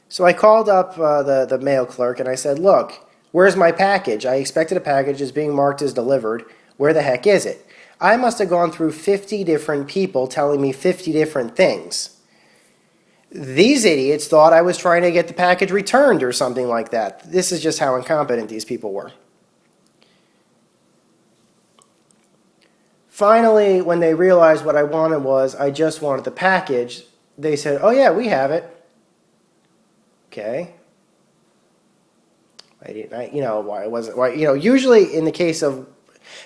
So I called up the mail clerk, and I said, look, where's my package? I expected a package as being marked as delivered. Where the heck is it? I must have gone through 50 different people telling me 50 different things. These idiots thought I was trying to get the package returned or something like that. This is just how incompetent these people were. Finally, when they realized what I wanted was I just wanted the package, they said, oh yeah, we have it. Okay. Usually in the case of,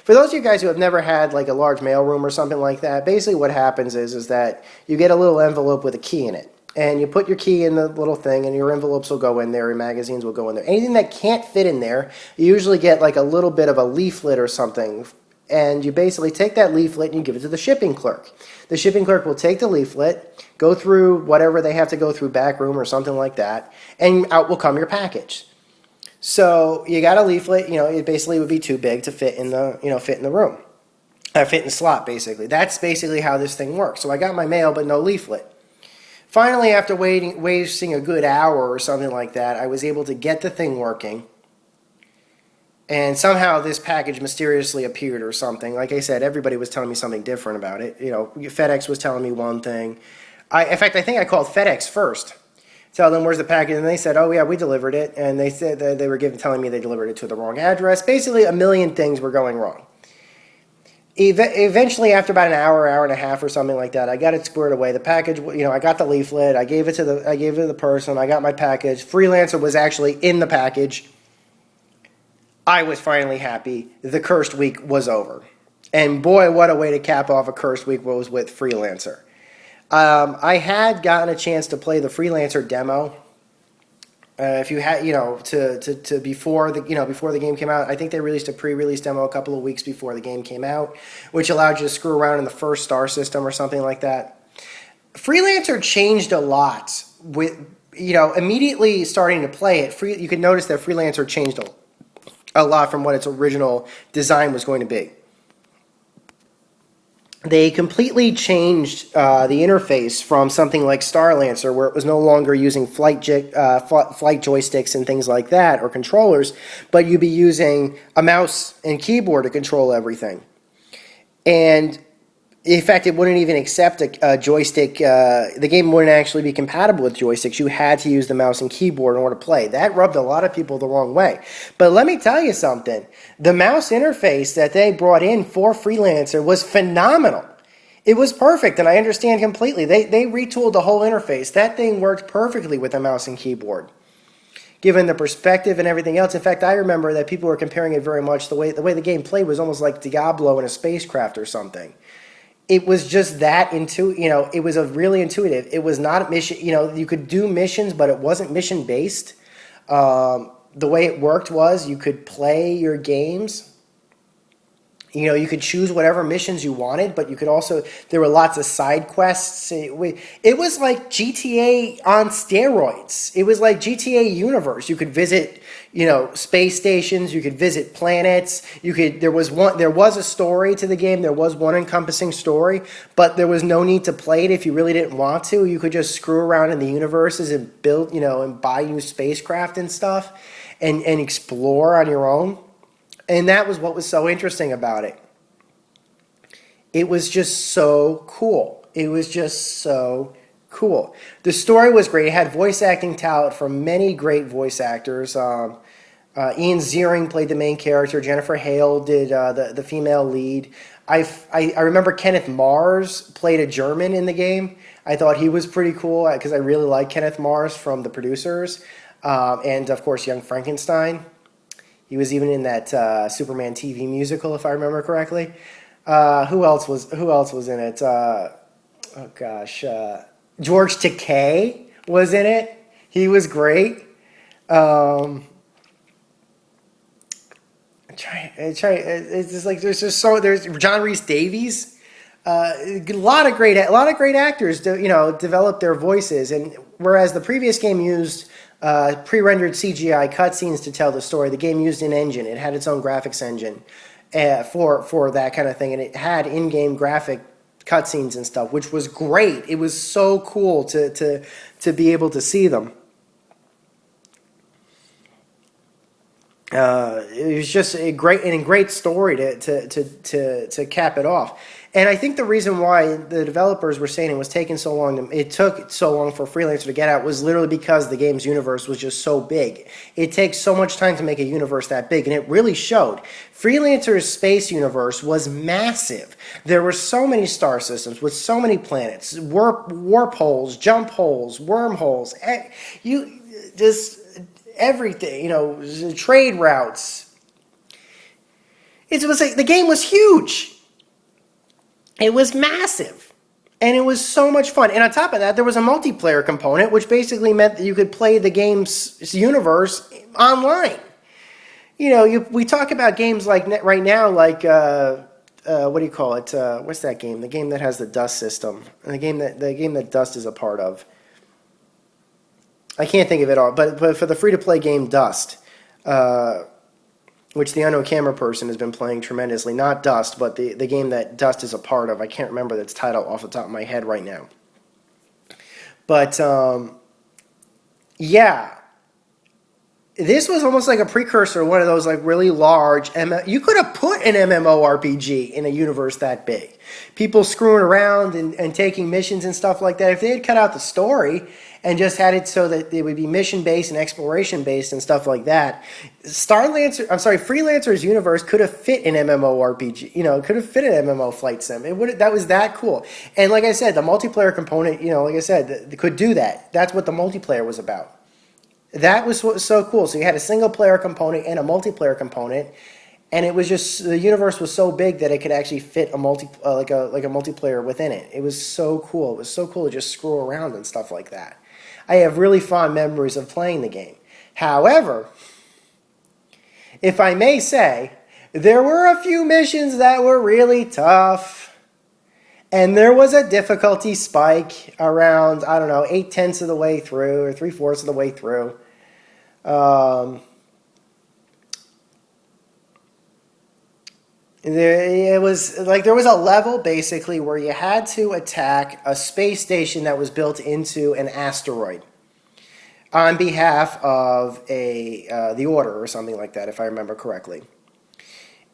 for those of you guys who have never had like a large mailroom or something like that, basically what happens is that you get a little envelope with a key in it. And you put your key in the little thing, and your envelopes will go in there, your magazines will go in there. Anything that can't fit in there, you usually get like a little bit of a leaflet or something. And you basically take that leaflet and you give it to the shipping clerk. The shipping clerk will take the leaflet, go through whatever they have to go through, back room or something like that, and out will come your package. So you got a leaflet, it basically would be too big to fit in the, fit in the room. Fit in the slot, basically. That's basically how this thing works. So I got my mail, but no leaflet. Finally, after wasting a good hour or something like that, I was able to get the thing working. And somehow this package mysteriously appeared or something. Like I said, everybody was telling me something different about it. FedEx was telling me one thing. In fact, I think I called FedEx first. Tell them where's the package, and they said, oh yeah, we delivered it. And they said that they were telling me they delivered it to the wrong address. Basically, a million things were going wrong. Eventually, after about an hour and a half or something like that, I got it squared away. The package, I got the leaflet. I gave it to the person. I got my package. Freelancer was actually in the package. I was finally happy. The cursed week was over. And boy, what a way to cap off a cursed week was with Freelancer. I had gotten a chance to play the Freelancer demo. If you had, to before the game came out, I think they released a pre-release demo a couple of weeks before the game came out, which allowed you to screw around in the first star system or something like that. Freelancer changed a lot with, immediately starting to play it. You could notice that Freelancer changed a lot from what its original design was going to be. they completely changed the interface from something like Starlancer, where it was no longer using flight joysticks and things like that, or controllers, but you'd be using a mouse and keyboard to control everything. And in fact, it wouldn't even accept a joystick. The game wouldn't actually be compatible with joysticks. You had to use the mouse and keyboard in order to play. That rubbed a lot of people the wrong way. But let me tell you something. The mouse interface that they brought in for Freelancer was phenomenal. It was perfect, and I understand completely. They retooled the whole interface. That thing worked perfectly with a mouse and keyboard, given the perspective and everything else. In fact, I remember that people were comparing it very much. The way the game played was almost like Diablo in a spacecraft or something. It was just that it was a really intuitive. It was not mission, you could do missions, but it wasn't mission based. The way it worked was you could play your games. You could choose whatever missions you wanted, but you could also, there were lots of side quests. It was like GTA on steroids. It was like GTA universe. You could visit, space stations. You could visit planets. There was a story to the game. There was one encompassing story, but there was no need to play it if you really didn't want to. You could just screw around in the universes and build, and buy new spacecraft and stuff and explore on your own. And that was what was so interesting about it. It was just so cool. It was just so cool. The story was great. It had voice acting talent from many great voice actors. Ian Ziering played the main character. Jennifer Hale did the female lead. I remember Kenneth Mars played a German in the game. I thought he was pretty cool because I really like Kenneth Mars from The Producers. And, of course, Young Frankenstein. He was even in that Superman TV musical, if I remember correctly. Who else was in it? George Takei was in it. He was great. It's just like there's John Rhys Davies. A lot of great actors, developed their voices, and whereas the previous game used pre-rendered CGI cutscenes to tell the story, the game used an engine. It had its own graphics engine for that kind of thing, and it had in-game graphic cutscenes and stuff, which was great. It was so cool to be able to see them. It was just a great story to cap it off. And I think the reason why the developers were saying it took so long for Freelancer to get out was literally because the game's universe was just so big. It takes so much time to make a universe that big, and it really showed. Freelancer's space universe was massive. There were so many star systems with so many planets, warp holes, jump holes, wormholes. Everything, trade routes. It was like the game was huge. It was massive. And it was so much fun. And on top of that, there was a multiplayer component, which basically meant that you could play the game's universe online. We talk about games like right now, like what do you call it? What's that game? The game that has the Dust system, and the game that Dust is a part of. I can't think of it all, but for the free-to-play game Dust, which the Unknown Camera Person has been playing tremendously. Not Dust, but the game that Dust is a part of. I can't remember its title off the top of my head right now. But, yeah. This was almost like a precursor to one of those like really large you could have put an MMORPG in a universe that big. People screwing around and taking missions and stuff like that. If they had cut out the story and just had it so that it would be mission-based and exploration-based and stuff like that, Freelancer's universe could have fit an MMORPG. Could have fit an MMO flight sim. That was that cool. And like I said, the multiplayer component, like I said, could do that. That's what the multiplayer was about. That was what was so cool. So you had a single-player component and a multiplayer component, and it was just the universe was so big that it could actually fit a multiplayer within it. It was so cool. It was so cool to just screw around and stuff like that. I have really fond memories of playing the game. However, if I may say, there were a few missions that were really tough, and there was a difficulty spike around 8/10 of the way through or 3/4 of the way through. It was like there was a level basically where you had to attack a space station that was built into an asteroid on behalf of the Order or something like that, if I remember correctly.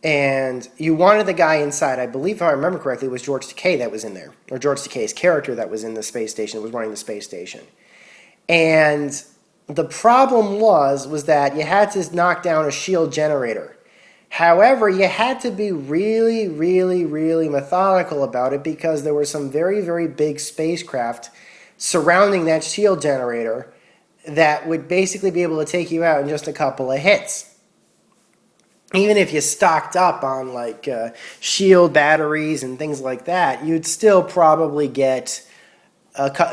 And you wanted the guy inside. I believe, if I remember correctly, it was George Takei that was in there, or George Takei's character that was in the space station, that was running the space station. And the problem was that you had to knock down a shield generator. However, you had to be really, really, really methodical about it because there were some very, very big spacecraft surrounding that shield generator that would basically be able to take you out in just a couple of hits. Even if you stocked up on like shield batteries and things like that, you'd still probably get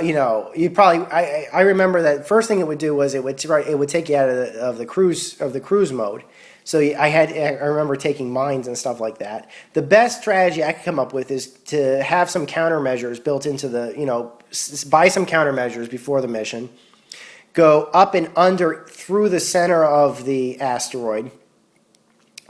you'd probably. I remember that first thing it would do was it would take you out of the cruise mode. So I remember taking mines and stuff like that. The best strategy I could come up with is to have some countermeasures built into buy some countermeasures before the mission, go up and under through the center of the asteroid,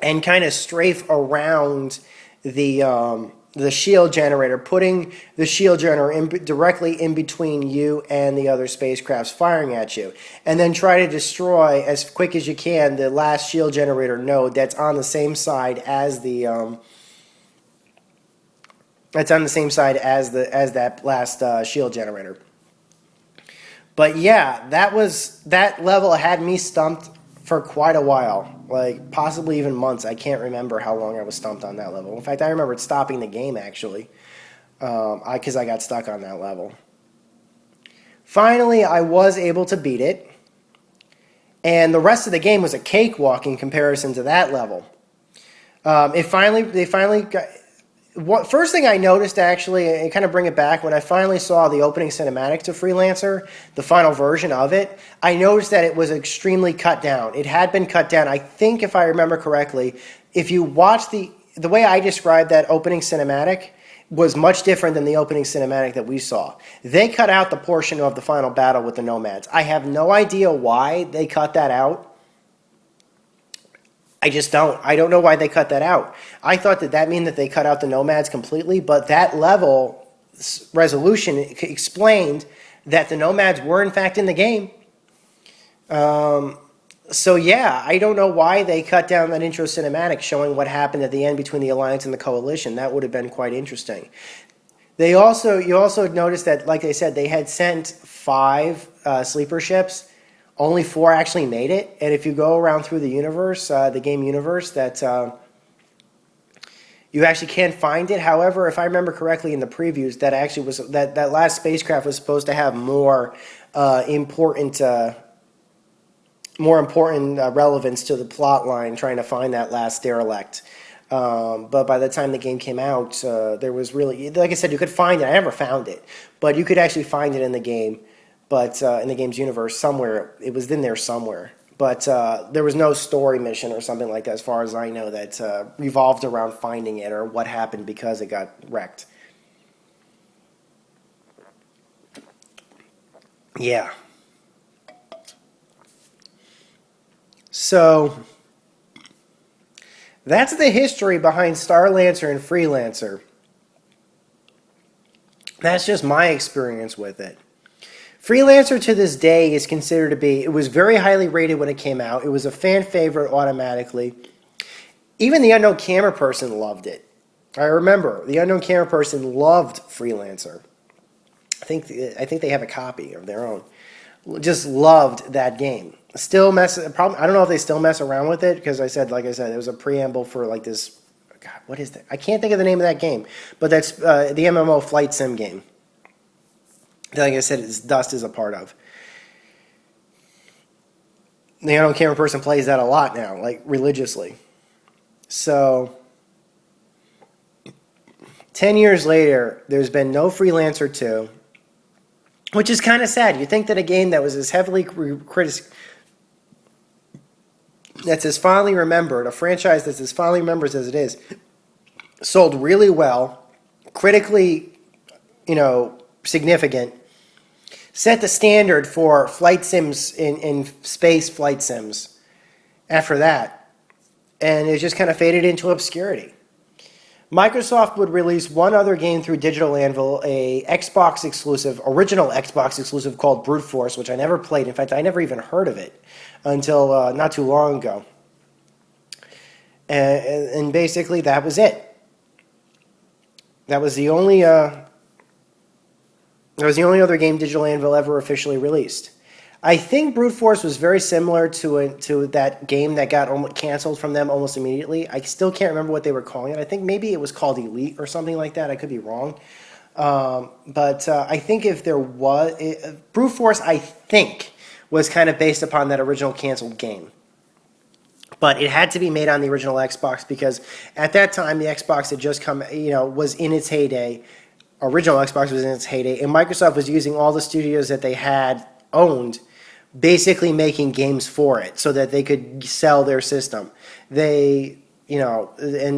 and kind of strafe around the shield generator, putting the shield generator directly in between you and the other spacecrafts firing at you, and then try to destroy as quick as you can the last shield generator node that's on the same side as that last shield generator. But yeah, that level had me stumped for quite a while, like possibly even months. I can't remember how long I was stumped on that level. In fact, I remember stopping the game actually, because I got stuck on that level. Finally, I was able to beat it, and the rest of the game was a cakewalk in comparison to that level. They finally got. First thing I noticed, actually, and kind of bring it back, when I finally saw the opening cinematic to Freelancer, the final version of it, I noticed that it was extremely cut down. It had been cut down. I think, if I remember correctly, if you watch the way I described that opening cinematic was much different than the opening cinematic that we saw. They cut out the portion of the final battle with the Nomads. I have no idea why they cut that out. I just don't. I don't know why they cut that out. I thought that meant that they cut out the Nomads completely, but that level resolution explained that the Nomads were in fact in the game. So yeah, I don't know why they cut down that intro cinematic showing what happened at the end between the Alliance and the Coalition. That would have been quite interesting. You also noticed that, like I said, they had sent 5 sleeper ships. Only 4 actually made it, and if you go around through the universe, the game universe, that you actually can't find it. However, if I remember correctly in the previews, that actually was that last spacecraft was supposed to have more important relevance to the plot line, trying to find that last derelict. But by the time the game came out, there was really, like I said, you could find it. I never found it, but you could actually find it in the game. But in the game's universe, somewhere, it was in there somewhere. But there was no story mission or something like that, as far as I know, that revolved around finding it or what happened because it got wrecked. Yeah. So that's the history behind Starlancer and Freelancer. That's just my experience with it. Freelancer to this day is considered to be, it was very highly rated when it came out. It was a fan favorite automatically. Even the Unknown Camera Person loved it. I remember the Unknown Camera Person loved Freelancer. I think they have a copy of their own. Just loved that game. I don't know if they still mess around with it, because like I said, it was a preamble for like this. God, what is that? I can't think of the name of that game, but that's the MMO flight sim game. Like I said, Dust is a part of. The Unknown Camera Person plays that a lot now, like religiously. So, 10 years later, there's been no Freelancer 2, which is kind of sad. You'd think that a game that was as heavily that's as fondly remembered, a franchise that's as fondly remembered as it is, sold really well, critically, significant, set the standard for flight sims in space flight sims after that. And it just kind of faded into obscurity. Microsoft would release one other game through Digital Anvil, a Xbox exclusive, original Xbox exclusive called Brute Force, which I never played. In fact, I never even heard of it until not too long ago. And basically, that was it. That was the only other game Digital Anvil ever officially released. I think Brute Force was very similar to that game that got canceled from them almost immediately. I still can't remember what they were calling it. I think maybe it was called Elite or something like that. I could be wrong. But I think if there was... Brute Force, I think, was kind of based upon that original canceled game. But it had to be made on the original Xbox because at that time the Xbox had just come, was in its heyday. Original Xbox was in its heyday, and Microsoft was using all the studios that they had owned, basically making games for it so that they could sell their system. And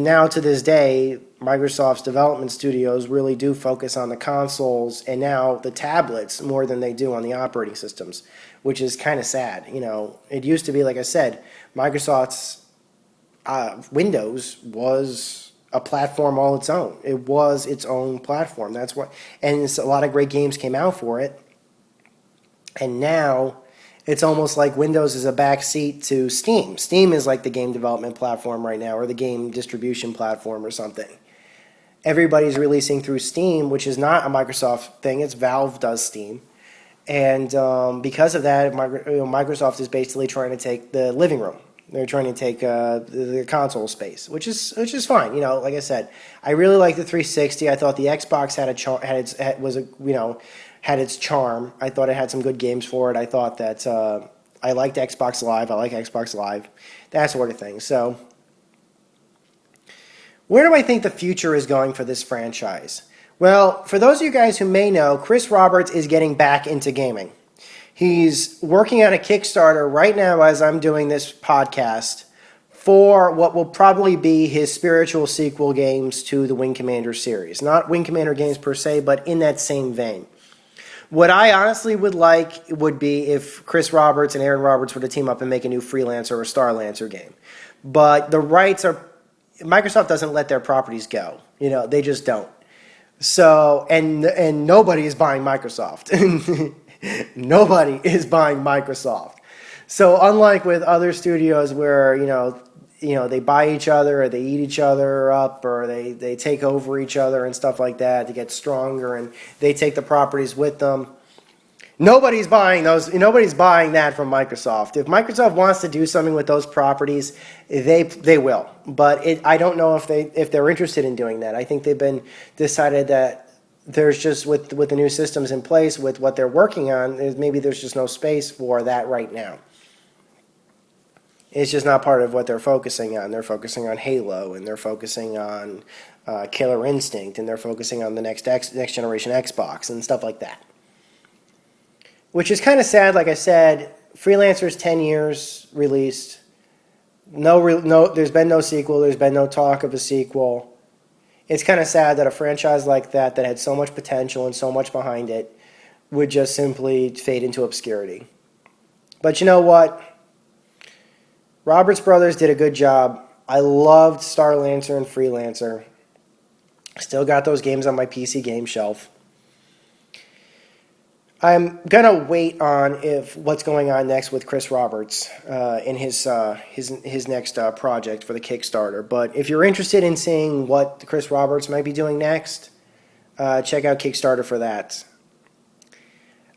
now to this day, Microsoft's development studios really do focus on the consoles and now the tablets more than they do on the operating systems, which is kind of sad. It used to be, like I said, Microsoft's Windows was a platform all its own. It was its own platform. That's what, and a lot of great games came out for it. And now it's almost like Windows is a backseat to Steam. Steam is like the game development platform right now, or the game distribution platform or something. Everybody's releasing through Steam, which is not a Microsoft thing. It's Valve does Steam. And because of that, Microsoft is basically trying to take the living room. They're trying to take the console space, which is fine. Like I said, I really like the 360. I thought the Xbox had its charm. I thought it had some good games for it. I thought that I liked Xbox Live. I like Xbox Live, that sort of thing. So, where do I think the future is going for this franchise? Well, for those of you guys who may know, Chris Roberts is getting back into gaming. He's working on a Kickstarter right now as I'm doing this podcast for what will probably be his spiritual sequel games to the Wing Commander series. Not Wing Commander games per se, but in that same vein. What I honestly would like would be if Chris Roberts and Aaron Roberts were to team up and make a new Freelancer or Starlancer game. But the rights are... Microsoft doesn't let their properties go. They just don't. So, and nobody is buying Microsoft. Nobody is buying Microsoft. So unlike with other studios where, they buy each other or they eat each other up or they take over each other and stuff like that to get stronger and they take the properties with them. Nobody's buying those. Nobody's buying that from Microsoft. If Microsoft wants to do something with those properties, they will. But I don't know if they're interested in doing that. I think they've been decided that there's just with the new systems in place, with what they're working on, maybe there's just no space for that right now. It's just not part of what they're focusing on. They're focusing on Halo, and they're focusing on Killer Instinct, and they're focusing on the next generation Xbox and stuff like that. Which is kind of sad. Like I said, Freelancer's 10 years released. There's been no sequel. There's been no talk of a sequel. It's kind of sad that a franchise like that had so much potential and so much behind it would just simply fade into obscurity. But you know what? Roberts Brothers did a good job. I loved Starlancer and Freelancer. Still got those games on my PC game shelf. I'm gonna wait on what's going on next with Chris Roberts in his next project for the Kickstarter. But if you're interested in seeing what Chris Roberts might be doing next, check out Kickstarter for that.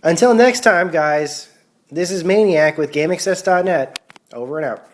Until next time, guys, this is Maniac with GameAccess.net. Over and out.